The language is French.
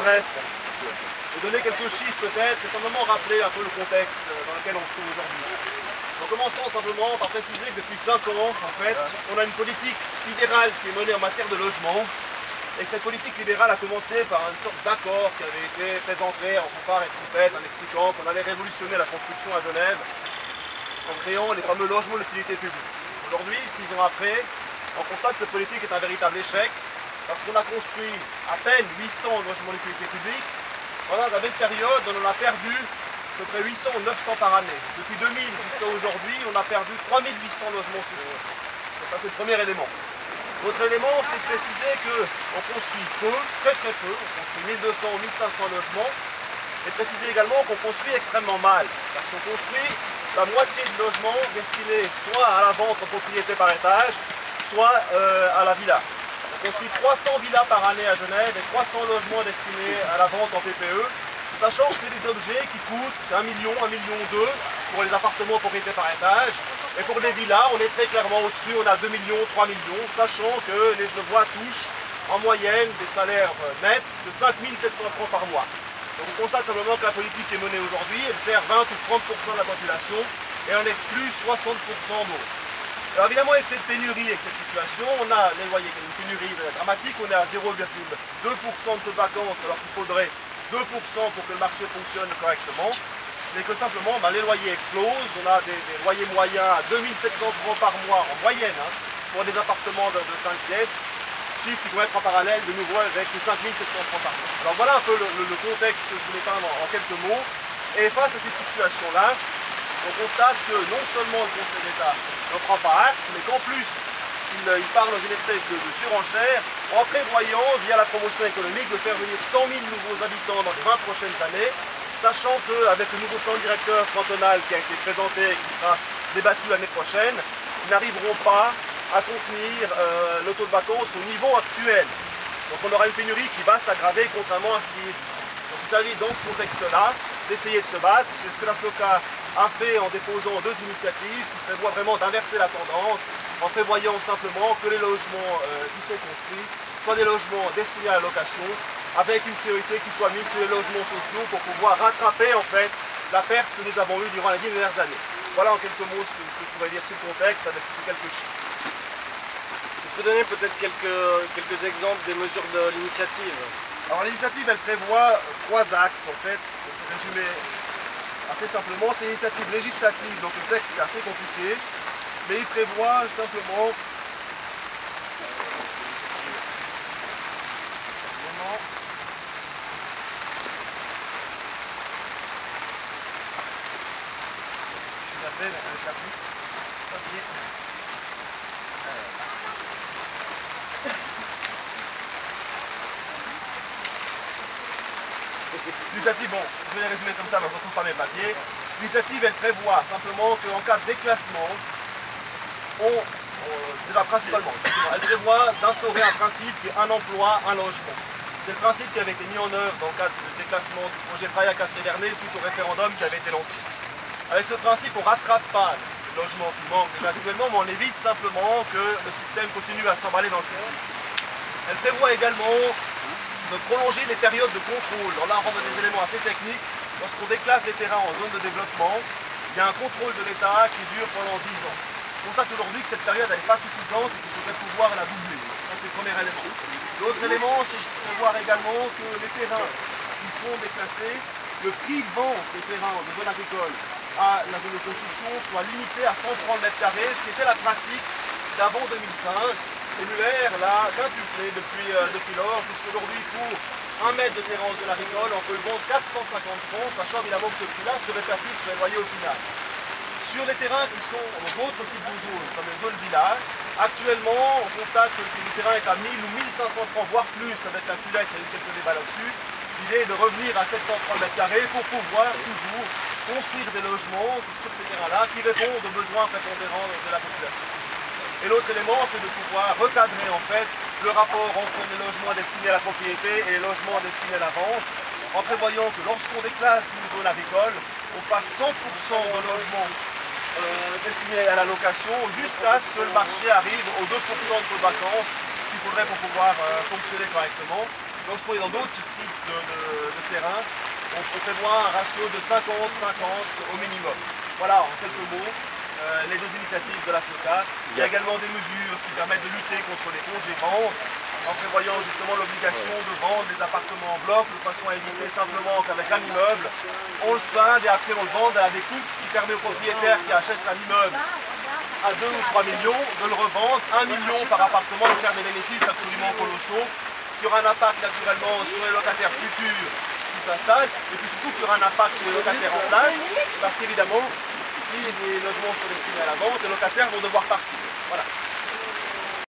bref, je vais donner quelques chiffres peut-être, et simplement rappeler un peu le contexte dans lequel on se trouve aujourd'hui. En commençant simplement par préciser que depuis 5 ans, en fait, on a une politique libérale qui est menée en matière de logement, et que cette politique libérale a commencé par une sorte d'accord qui avait été présenté en fanfare et trompette en expliquant qu'on allait révolutionner la construction à Genève en créant les fameux logements d'utilité publique. Aujourd'hui, 6 ans après, on constate que cette politique est un véritable échec parce qu'on a construit à peine 800 logements d'utilité publique. Pendant la même période, on en a perdu à peu près 800 ou 900 par année. Depuis 2000 jusqu'à aujourd'hui, on a perdu 3800 logements sociaux. Donc ça, c'est le premier élément. L'autre élément, c'est de préciser qu'on construit peu, très peu, on construit 1200 ou 1500 logements, et préciser également qu'on construit extrêmement mal, parce qu'on construit la moitié de logements destinés soit à la vente en propriété par étage, soit à la villa. On construit 300 villas par année à Genève et 300 logements destinés à la vente en PPE, sachant que c'est des objets qui coûtent 1 million, 1,2 million pour les appartements en propriété par étage. Et pour les villas, on est très clairement au-dessus, on a 2 millions, 3 millions, sachant que les Genevois touchent en moyenne des salaires nets de 5 700 francs par mois. Donc on constate simplement que la politique est menée aujourd'hui, elle sert 20 ou 30% de la population et en exclut 60% d'autres. Alors évidemment avec cette pénurie, avec cette situation, on a les loyers, une pénurie dramatique, on est à 0,2% de taux de vacances alors qu'il faudrait 2% pour que le marché fonctionne correctement. Mais que simplement les loyers explosent, on a des loyers moyens à 2700 francs par mois en moyenne pour des appartements de 5 pièces, chiffre qui doit être en parallèle de nouveau avec ces 5700 francs par mois. Alors voilà un peu le contexte que je voulais peindre en quelques mots. Et face à cette situation-là, on constate que non seulement le Conseil d'État n'en prend pas acte, mais qu'en plus il part dans une espèce de surenchère en prévoyant, via la promotion économique, de faire venir 100 000 nouveaux habitants dans les 20 prochaines années, sachant qu'avec le nouveau plan directeur cantonal qui a été présenté et qui sera débattu l'année prochaine, ils n'arriveront pas à contenir le taux de vacances au niveau actuel. Donc on aura une pénurie qui va s'aggraver contrairement à ce qui est dit. Donc il s'agit dans ce contexte-là d'essayer de se battre. C'est ce que la SLOCA a fait en déposant 2 initiatives qui prévoient vraiment d'inverser la tendance en prévoyant simplement que les logements qui sont construits soient des logements destinés à la location avec une priorité qui soit mise sur les logements sociaux pour pouvoir rattraper en fait la perte que nous avons eue durant les 10 dernières années. Voilà en quelques mots ce que je pourrais dire sur le contexte avec ces quelques chiffres. Tu peux donner peut-être quelques exemples des mesures de l'initiative? Alors l'initiative elle prévoit 3 axes en fait, pour résumer assez simplement. C'est une initiative législative, donc le texte est assez compliqué, mais il prévoit simplement avec la papier. L'initiative, bon, je vais les résumer comme ça, mais je ne retrouve pas mes papiers. L'initiative, elle prévoit simplement qu'en cas de déclassement, déjà principalement, elle prévoit d'instaurer un principe qui est un emploi, un logement. C'est le principe qui avait été mis en œuvre dans le cadre du déclassement du projet Prayac à Sévernay suite au référendum qui avait été lancé. Avec ce principe, on ne rattrape pas le logement qui manque déjà actuellement, mais on évite simplement que le système continue à s'emballer dans le futur. Elle prévoit également de prolonger les périodes de contrôle. Là, on rentre dans des éléments assez techniques. Lorsqu'on déclasse des terrains en zone de développement, il y a un contrôle de l'État qui dure pendant 10 ans. On constate aujourd'hui que cette période n'est pas suffisante et qu'il faudrait pouvoir la doubler. Ça, c'est le premier élément. L'autre élément, c'est de prévoir également que les terrains qui seront déclassés, le prix de vente des terrains de zone agricole à la zone de construction soit limité à 130 mètres carrés, ce qui était la pratique d'avant 2005. Et l'UR l'a quintuplé depuis lors, puisqu'aujourd'hui pour 1 mètre de terrain en zone agricole, on peut le vendre 450 francs, sachant évidemment que ce prix-là se répercute sur les loyers au final. Sur les terrains qui sont d'autres types de zones, comme les zones village, actuellement on constate que le terrain est à 1000 ou 1500 francs, voire plus, avec la culette, il y a eu quelques débats là-dessus. L'idée est de revenir à 730 mètres carrés pour pouvoir toujours construire des logements sur ces terrains-là qui répondent aux besoins prépondérants de la population. Et l'autre élément, c'est de pouvoir recadrer en fait le rapport entre les logements destinés à la propriété et les logements destinés à la vente, en prévoyant que lorsqu'on déclasse une zone agricole, on fasse 100% de logements destinés à la location jusqu'à ce que le marché arrive aux 2% de taux de vacances qu'il faudrait pour pouvoir fonctionner correctement. Lorsqu'on est dans d'autres types de terrain. On prévoit un ratio de 50-50 au minimum. Voilà, en quelques mots, les deux initiatives de la SLOCAT. Il y a également des mesures qui permettent de lutter contre les congés-ventes, en prévoyant justement l'obligation de vendre les appartements en bloc, de façon à éviter simplement qu'avec un immeuble, on le scinde et après on le vende à la découpe, qui permet aux propriétaires qui achètent un immeuble à 2 ou 3 millions de le revendre 1 million par appartement et faire des bénéfices absolument colossaux, qui aura un impact naturellement sur les locataires futurs qui s'installent, et puis surtout qu'il y aura un impact sur les locataires en place, parce qu'évidemment, si les logements sont destinés à la vente, les locataires vont devoir partir. Voilà.